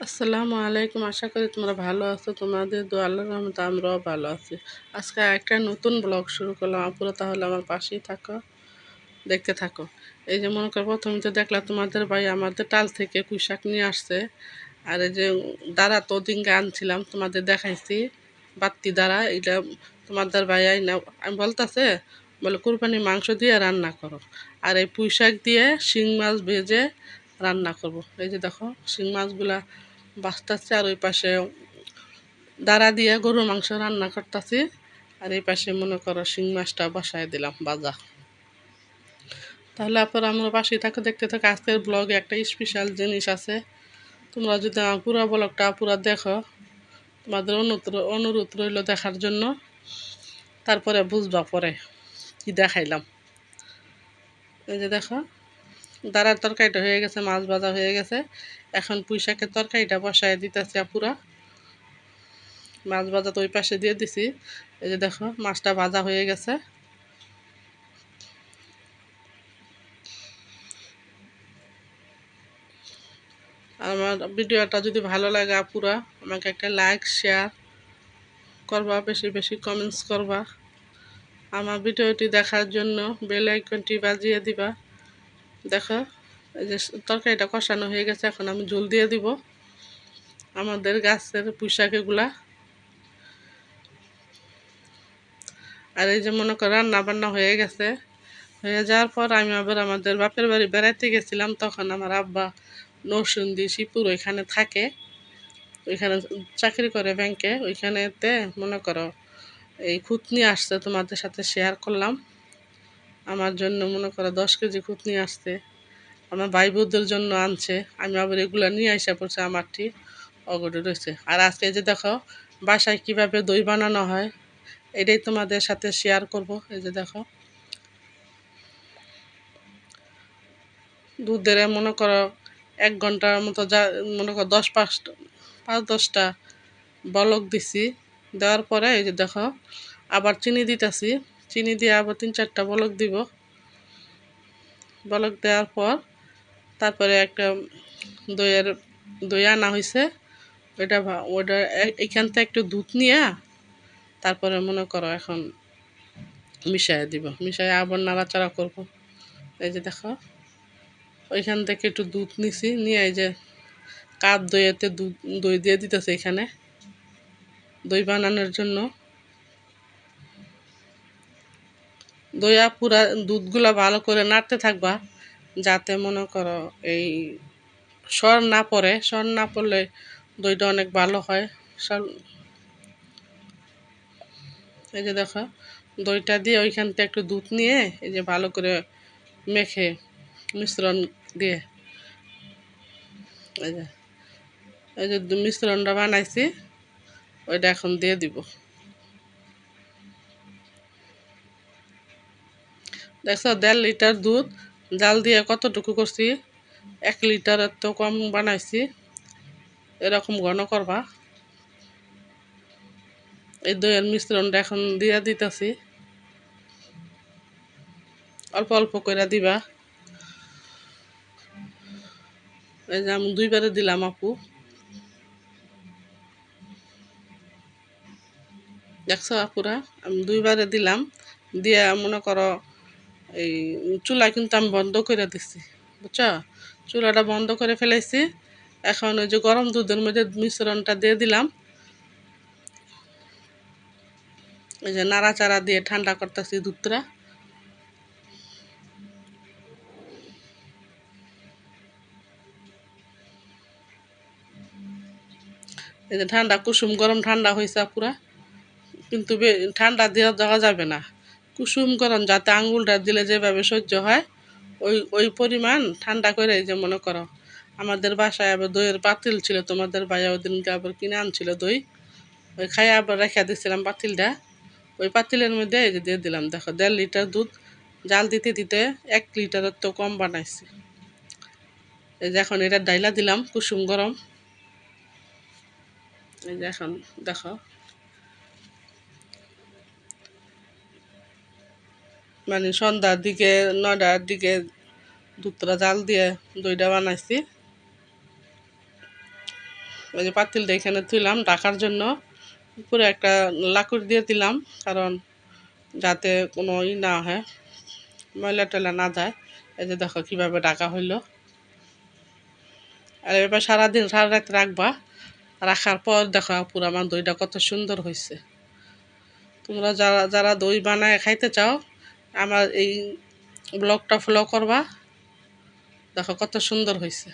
আসসালামু আলাইকুম। আশা করি তোমরা ভালো আছো। তোমাদের দোয়া আল্লাহর রহমতে আমরাও ভালো আছি। আজকে একটা নতুন ব্লগ শুরু করলাম। আপুরা তাহলে আমার পাশেই থাকো, দেখতে থাকো। এই যে মনে করো, প্রথমে তো দেখলাম তোমাদের ভাই আমাদের টাল থেকে পুঁইশাক নিয়ে আসছে। আর এই যে দাঁড়া তো দিনকে আনছিলাম, তোমাদের দেখাইছি বাত্তি দাঁড়া, এটা তোমাদের ভাই না আমি বলতেছে, বলে কুরবানি মাংস দিয়ে রান্না করো, আর এই পুঁইশাক দিয়ে শিং মাছ ভেজে রান্না করব। এই যে দেখো শিং মাছগুলা বাঁচতেছে, আর ওই পাশে দাঁড়া দিয়ে গরুর মাংস রান্না করতেছি, আর এই পাশে মনে করো শিং মাছটা বসায় দিলাম বাজা। তাহলে আপনারা আমরা পাশেই থাকো, দেখতে থাকো। আজকের ব্লগে একটা স্পেশাল জিনিস আছে। তোমরা যদি আমার পুরো ব্লগটা পুরো দেখো, তোমাদের অনুরোধ রইল দেখার জন্য, তারপরে বুঝবা পরে কি দেখাইলাম। এই যে দেখো, দাঁড়ার তরকারিটা হয়ে গেছে, মাছ ভাজা হয়ে গেছে। এখন পুঁইশাকের তরকারিটা বসায় দিতেছি আপুরা। মাছ ভাজা তো ওই পাশে দিয়ে দিছি। এই যে দেখো মাছটা ভাজা হয়ে গেছে। আমার ভিডিওটা যদি ভালো লাগে আপুরা, আমাকে একটা লাইক শেয়ার করবা, বেশি বেশি কমেন্টস করবা। আমার ভিডিওটি দেখার জন্য বেল আইকনটি বাজিয়ে দিবা। দেখো এই যে তরকারিটা কষানো হয়ে গেছে, এখন আমি ঝোল দিয়ে দিব আমাদের গাছের পুঁইশাক এগুলা। আর এই যে মনে করো রান্না বান্না হয়ে গেছে। হয়ে যাওয়ার পর আমি আবার আমাদের বাপের বাড়ি বেড়াইতে গেছিলাম। তখন আমার আব্বা নরসিংদী শিবপুর ওইখানে থাকে, ওইখানে চাকরি করে ব্যাংকে। ওইখানেতে মনে করো এই খুতনি আসছে, তোমাদের সাথে শেয়ার করলাম। আমার জন্য মনে করো 10 কেজি খুতনি আসছে, আমার ভাই বোনদের জন্য আনছে। আমি আবার এগুলো নিয়ে আসা পড়ছে, আমারটি অগরে রয়েছে। আর আজকে যে দেখো বাসায় কিভাবে দই বানানো হয়, এটাই তোমাদের সাথে শেয়ার করব। এই যে দেখো দুধের মনে করো 1 ঘন্টার মতো যা, মনে করো 5-10টা বলক দিছি। দেওয়ার পরে এই যে দেখো আবার চিনি দিতেছি, চিনি দিয়ে আবার 3-4টা বলক দিব। বলক দেওয়ার পর তারপরে একটা দইয়ের দই আনা হয়েছে, ওইটা এখান থেকে একটু দুধ নিয়ে তারপরে মনে করো এখন মিশাই দিব, মিশাই আবার নাড়াচাড়া করব। এই যে দেখো ওইখান থেকে একটু দুধ নিছি, নিয়ে এই যে কাপ দইয়েতে দই দিয়ে দিতেছে এখানে দই বানানোর জন্য। দইয়া পুরা দুধগুলা ভালো করে নাড়তে থাকবা, যাতে মনে করো এই সর না পড়ে। সর না পড়লে দইটা অনেক ভালো হয়। সর এই যে দেখো দইটা দিয়ে ওইখান থেকে একটু দুধ নিয়ে এই যে ভালো করে মেখে মিশ্রণ দিয়ে এই যে মিশ্রণটা বানাইছি, ওইটা এখন দিয়ে দিব। দেখছো 1.5 লিটার দুধ জাল দিয়ে কতটুকু করছি, 1 লিটারের তো কম বানাইছি। এরকম ঘন করবা। এই দইয়ের মিশ্রণটা এখন দিয়ে দিতেছি, অল্প অল্প করে দিবা। এই যে আমি 2বারে দিলাম আপু, দেখছো আপুরা আমি 2বারে দিলাম। দিয়ে মনে করো এই চুলা কিন্তু আমি বন্ধ করে দিচ্ছি, বুঝছো, চুলাটা বন্ধ করে ফেলাইছি। এখন ওই যে গরম দুধের মধ্যে মিশ্রণটা দিয়ে দিলাম। এই যে নাড়াচাড়া দিয়ে ঠান্ডা করতেছি দুধটা। এই যে ঠান্ডা কুসুম গরম ঠান্ডা হয়েছে পুরা, কিন্তু ঠান্ডা দেওয়া যাবে না, কুসুম গরম, যাতে আঙুলটা দিলে যেভাবে সহ্য হয় ওই ওই পরিমাণ ঠান্ডা করে। এই যে মনে করো আমাদের বাসায় আবার দইয়ের পাতিল ছিল, তোমাদের ভাইয়া ওই দিনকে আবার কিনে আনছিল দই, ওই খাইয়ে আবার রেখে দিচ্ছিলাম পাতিলটা। ওই পাতিলের মধ্যে এই যে দিয়ে দিলাম। দেখো 1.5 লিটার দুধ জাল দিতে দিতে 1 লিটারের তো কম বানাইছি। এই যে এখন এটা ডাইলা দিলাম কুসুম গরম। এই যে এখন দেখো মানে সন্ধ্যার দিকে 9টার দিকে দুধটা জাল দিয়ে দইটা বানাইছি। ওই যে পাতিলটা এখানে তুইলাম ঢাকার জন্য, উপরে একটা লাকুড় দিয়ে দিলাম, কারণ যাতে কোনো না হয়, ময়লা টয়লা না যায়। এই যে দেখো কীভাবে ঢাকা হইলো। আর এবার সারাদিন সারা রাত রাখবা, রাখার পর দেখো পুরো আমার দইটা কত সুন্দর হয়েছে। তোমরা যারা যারা দই বানায় খাইতে চাও আমার এই ব্লগটা ফলো করবা, দেখো কত সুন্দর হয়েছে।